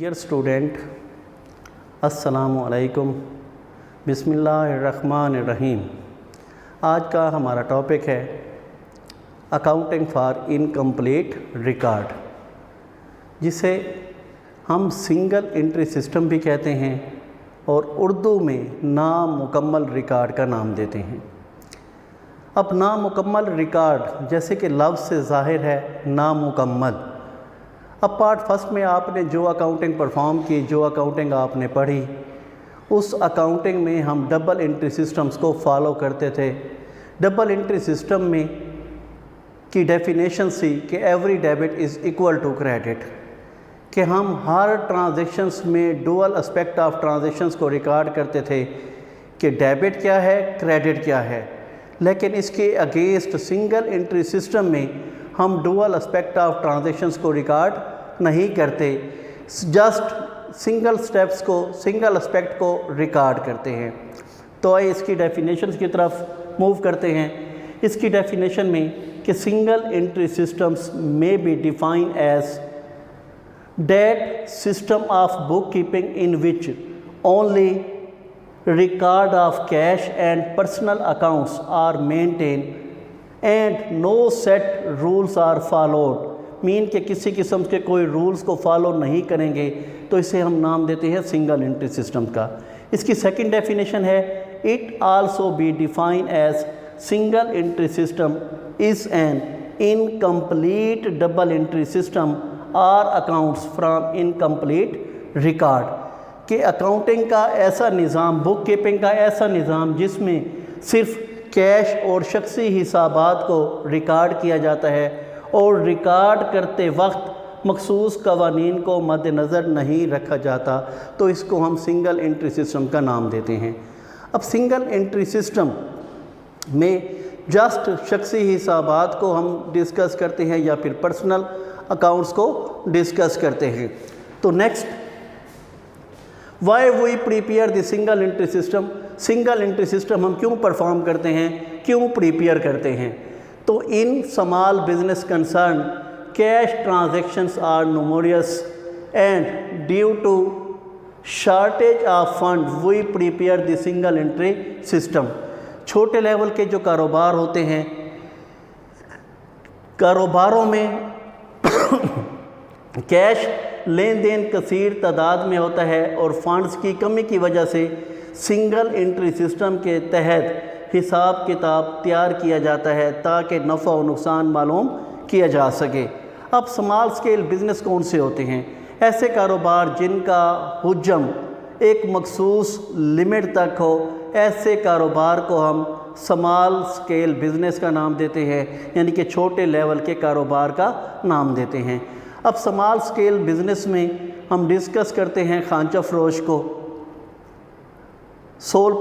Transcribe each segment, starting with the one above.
Dear student, अस्सलामु अलैकुम, बिस्मिल्लाहिर्रहमानिर्रहीम। आज का हमारा टॉपिक है अकाउंटिंग फॉर इनकम्प्लीट रिकॉर्ड, जिसे हम सिंगल एंट्री सिस्टम भी कहते हैं और उर्दू में नामुकम्मल रिकॉर्ड का नाम देते हैं। अब नामुकम्मल रिकॉर्ड जैसे कि लफ्ज़ से ज़ाहिर है नामुकम्मल। अब पार्ट फर्स्ट में आपने जो अकाउंटिंग परफॉर्म की, जो अकाउंटिंग आपने पढ़ी, उस अकाउंटिंग में हम डबल एंट्री सिस्टम्स को फॉलो करते थे। डबल एंट्री सिस्टम में की डेफिनेशन थी कि every debit is equal to credit, कि हम हर ट्रांजैक्शंस में डुअल एस्पेक्ट ऑफ ट्रांजैक्शंस को रिकॉर्ड करते थे कि डेबिट क्या है, क्रेडिट क्या है। लेकिन इसके अगेंस्ट सिंगल एंट्री सिस्टम में हम डुअल एस्पेक्ट ऑफ ट्रांजैक्शंस को रिकॉर्ड नहीं करते, जस्ट सिंगल स्टेप्स को, सिंगल एस्पेक्ट को रिकॉर्ड करते हैं। तो आइए इसकी डेफिनेशंस की तरफ मूव करते हैं। इसकी डेफिनेशन में कि सिंगल एंट्री सिस्टम्स में be define as that system of bookkeeping in which only record of cash and personal accounts are maintained and no set rules are followed। Mean कि किसी किस्म के कोई रूल्स को फॉलो नहीं करेंगे तो इसे हम नाम देते हैं सिंगल एंट्री सिस्टम का। इसकी सेकंड डेफिनेशन है it also be define as single entry system is an incomplete double entry system or accounts from incomplete record, कि अकाउंटिंग का ऐसा निज़ाम, बुक कीपिंग का ऐसा निज़ाम जिसमें सिर्फ कैश और शख्सी हिसाबात को रिकॉर्ड किया जाता है और रिकॉर्ड करते वक्त मखसूस कवानीन को मद्देनज़र नहीं रखा जाता, तो इसको हम सिंगल एंट्री सिस्टम का नाम देते हैं। अब सिंगल एंट्री सिस्टम में जस्ट शख्सी हिसाबात को हम डिस्कस करते हैं या फिर पर्सनल अकाउंट्स को डिस्कस करते हैं। तो next, why we prepare the single entry system. Single entry system हम क्यों परफॉर्म करते हैं, क्यों प्रिपेयर करते हैं? तो in small business concern cash transactions are numerous and due to shortage of fund we prepare the single entry system. छोटे level के जो कारोबार होते हैं, कारोबारों में कैश लेन देन कसीर तादाद में होता है और फंड्स की कमी की वजह से सिंगल एंट्री सिस्टम के तहत हिसाब किताब तैयार किया जाता है ताकि नफ़ा और नुकसान मालूम किया जा सके। अब स्मॉल स्केल बिज़नेस कौन से होते हैं? ऐसे कारोबार जिनका हुज्जम एक मखसूस लिमिट तक हो, ऐसे कारोबार को हम स्मॉल स्केल बिज़नेस का नाम देते हैं, यानी कि छोटे लेवल के कारोबार का नाम देते हैं। अब स्मॉल स्केल बिज़नेस में हम डिस्कस करते हैं खांचा फरोश को, सोल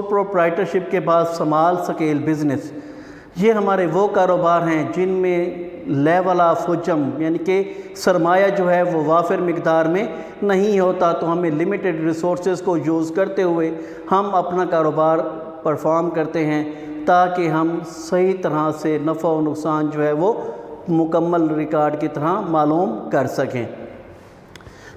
प्रोप्राइटरशिप के बाद स्मॉल स्केल बिज़नेस। ये हमारे वो कारोबार हैं जिनमें लेवल ऑफ हुज्जम यानी कि सरमाया जो है वो वाफिर मिकदार में नहीं होता, तो हमें लिमिटेड रिसोर्सेज को यूज़ करते हुए हम अपना कारोबार परफॉर्म करते हैं ताकि हम सही तरह से नफ़ा और नुकसान जो है वो मुकम्मल रिकॉर्ड की तरह मालूम कर सकें।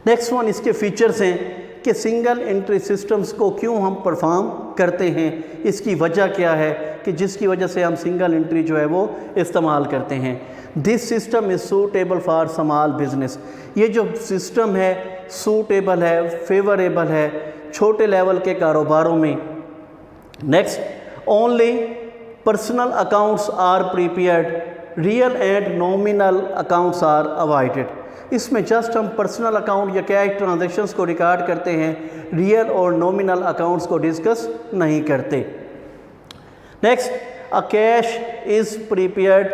नेक्स्ट वन, इसके फीचर्स हैं कि सिंगल एंट्री सिस्टम्स को क्यों हम परफॉर्म करते हैं, इसकी वजह क्या है कि जिसकी वजह से हम सिंगल एंट्री जो है वो इस्तेमाल करते हैं। This system is suitable for small business. ये जो सिस्टम है सूटेबल है, फेवरेबल है छोटे लेवल के कारोबारों में। Next, only personal accounts are prepared, real and nominal accounts are avoided. इसमें जस्ट हम पर्सनल अकाउंट या कैश ट्रांजैक्शंस को रिकॉर्ड करते हैं, रियल और नॉमिनल अकाउंट्स को डिस्कस नहीं करते। Next, a cash is prepared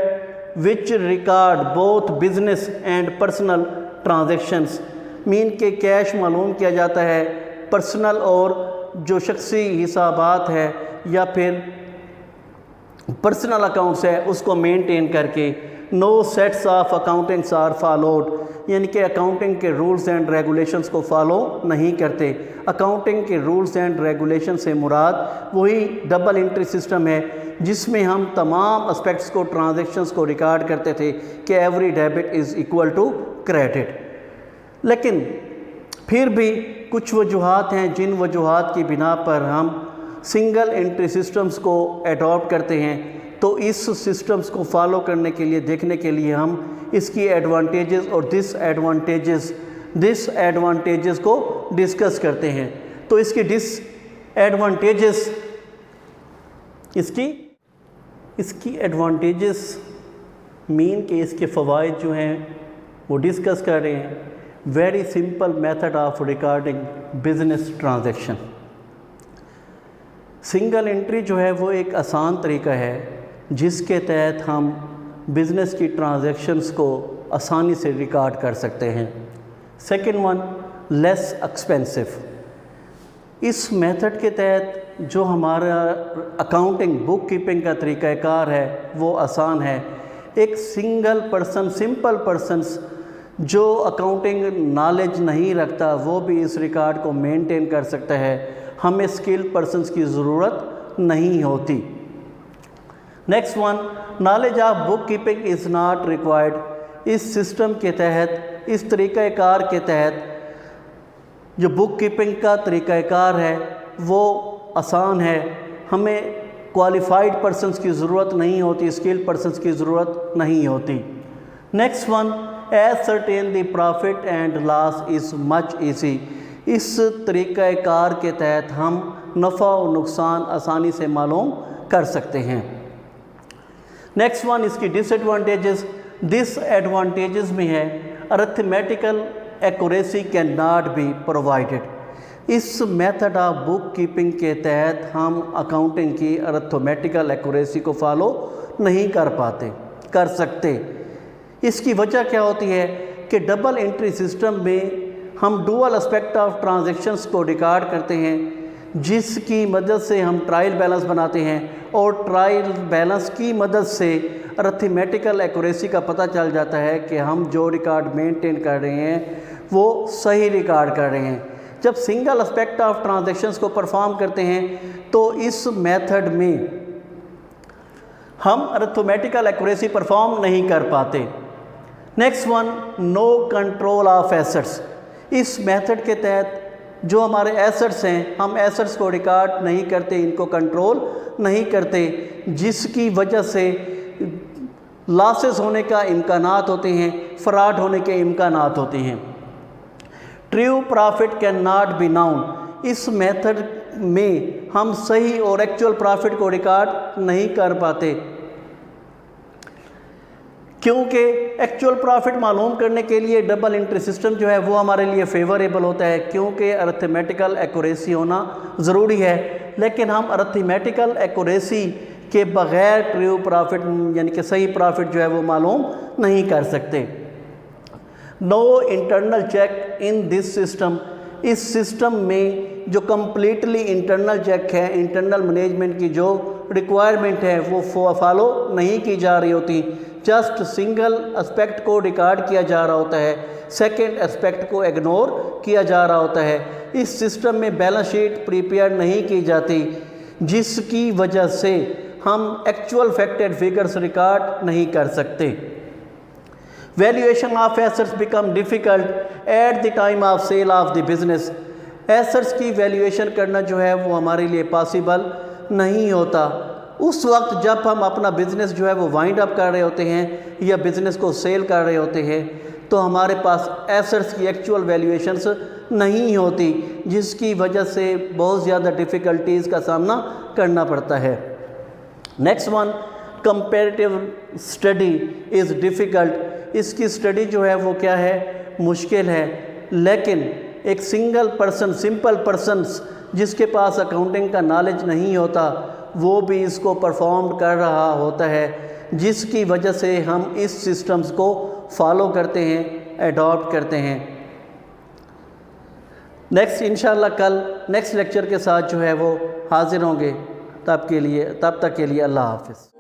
which record both business and personal transactions. Mean के कैश मालूम किया जाता है, पर्सनल और जो शख्सी हिसाबात है या फिर पर्सनल अकाउंट्स है उसको मेंटेन करके। No sets of accountings are followed, यानी कि अकाउंटिंग के रूल्स एंड रेगुलेशंस को फॉलो नहीं करते। अकाउंटिंग के रूल्स एंड रेगुलेशन से मुराद वही डबल एंट्री सिस्टम है जिसमें हम तमाम एस्पेक्ट्स को, ट्रांजैक्शंस को रिकॉर्ड करते थे कि every debit is equal to credit. لیکن پھر بھی کچھ وجوہات ہیں جن وجوہات کی بنا پر ہم سنگل انٹری سسٹمز کو ایڈاپٹ کرتے ہیں، تو اس سسٹمز کو فالو کرنے کے لیے، دیکھنے کے لیے ہم اس کی ایڈوانٹیجز اور ڈس ایڈوانٹیجز کو ڈسکس کرتے ہیں۔ تو اس کی ڈس ایڈوانٹیجز، اس کی ایڈوانٹیجز مین کہ اس کے فوائد جو ہیں وہ ڈسکس کر رہے ہیں۔ Very simple method of recording business transaction. Single entry جو ہے وہ ایک آسان طریقہ ہے جس کے تحت ہم بزنس کی ٹرانزیکشنز کو آسانی سے ریکارڈ کر سکتے ہیں۔ Second one, less expensive. اس میتھڈ کے تحت جو ہمارا اکاؤنٹنگ بک کیپنگ کا طریقہ کار ہے وہ آسان ہے۔ ایک سنگل پرسن، سمپل پرسنس جو اکاؤنٹنگ نالج نہیں رکھتا وہ بھی اس ریکارڈ کو مینٹین کر سکتا ہے، ہمیں اسکل پرسنس کی ضرورت نہیں ہوتی۔ Next one, knowledge of book keeping is not required. اس سسٹم کے تحت، اس طریقہ کار کے تحت جو بک کیپنگ کا طریقہ کار ہے وہ آسان ہے، ہمیں کوالیفائڈ پرسنس کی ضرورت نہیں ہوتی، اسکل پرسنس کی ضرورت نہیں ہوتی۔ Next one, ascertain the profit and loss is much easy۔ اس طریقہ کار کے تحت ہم نفع و نقصان آسانی سے معلوم کر سکتے ہیں۔ نیکسٹ ون، اس کی ڈس ایڈوانٹیجز۔ ڈس ایڈوانٹیجز میں ہے arithmetical accuracy cannot be provided۔ اس میتھڈ آف بک کیپنگ کے تحت ہم اکاؤنٹنگ کی arithmetical accuracy کو فالو نہیں کر سکتے۔ اس کی وجہ کیا ہوتی ہے کہ ڈبل انٹری سسٹم میں ہم ڈوئل اسپیکٹ آف ٹرانزیکشنز کو ریکارڈ کرتے ہیں، جس کی مدد سے ہم ٹرائل بیلنس بناتے ہیں، اور ٹرائل بیلنس کی مدد سے arithmetical accuracy کا پتہ چل جاتا ہے کہ ہم جو ریکارڈ مینٹین کر رہے ہیں وہ صحیح ریکارڈ کر رہے ہیں۔ جب سنگل اسپیکٹ آف ٹرانزیکشنز کو پرفارم کرتے ہیں تو اس میتھڈ میں ہم arithmetical accuracy پرفارم نہیں کر پاتے۔ Next one, no control of assets. اس میتھڈ کے تحت جو ہمارے ایسٹس ہیں ہم ایسٹس کو ریکارڈ نہیں کرتے، ان کو کنٹرول نہیں کرتے، جس کی وجہ سے لاسز ہونے کا امکانات ہوتے ہیں، فراڈ ہونے کے امکانات ہوتے ہیں۔ True profit can not be known. اس میتھڈ میں ہم صحیح اور ایکچوئل پرافٹ کو ریکارڈ نہیں کر پاتے، کیونکہ ایکچوئل پرافٹ معلوم کرنے کے لیے ڈبل انٹری سسٹم جو ہے وہ ہمارے لیے فیوریبل ہوتا ہے، کیونکہ arithmetical accuracy ہونا ضروری ہے، لیکن ہم arithmetical accuracy کے بغیر ٹریو پرافٹ یعنی کہ صحیح پرافٹ جو ہے وہ معلوم نہیں کر سکتے۔ No internal check in this system. اس سسٹم میں جو کمپلیٹلی انٹرنل چیک ہے، انٹرنل مینجمنٹ کی جو ریکوائرمنٹ ہے وہ فالو نہیں کی جا رہی ہوتی، جسٹ سنگل اسپیکٹ کو ریکارڈ کیا جا رہا ہوتا ہے، سیکنڈ اسپیکٹ کو اگنور کیا جا رہا ہوتا ہے۔ اس سسٹم میں بیلنس شیٹ پریپیئر نہیں کی جاتی، جس کی وجہ سے ہم ایکچوئل فیکٹڈ فگرز ریکارڈ نہیں کر سکتے۔ Valuation of assets become difficult at the time of sale of the business. Assets کی ویلیویشن کرنا جو ہے وہ ہمارے لیے پاسبل نہیں ہوتا۔ اس وقت جب ہم اپنا بزنس جو ہے وہ وائنڈ اپ کر رہے ہوتے ہیں یا بزنس کو سیل کر رہے ہوتے ہیں تو ہمارے پاس ایسٹس کی ایکچوئل ویلیویشنز نہیں ہوتی، جس کی وجہ سے بہت زیادہ ڈیفیکلٹیز کا سامنا کرنا پڑتا ہے۔ Next one, comparative study is difficult. اس کی اسٹڈی جو ہے وہ کیا ہے، مشکل ہے، لیکن ایک سنگل پرسن، سمپل پرسنس جس کے پاس اکاؤنٹنگ کا نالج نہیں ہوتا وہ بھی اس کو پرفارم کر رہا ہوتا ہے، جس کی وجہ سے ہم اس سسٹمز کو فالو کرتے ہیں، ایڈاپٹ کرتے ہیں۔ نیکسٹ انشاءاللہ کل نیکسٹ لیکچر کے ساتھ جو ہے وہ حاضر ہوں گے، تب تک کے لیے اللہ حافظ۔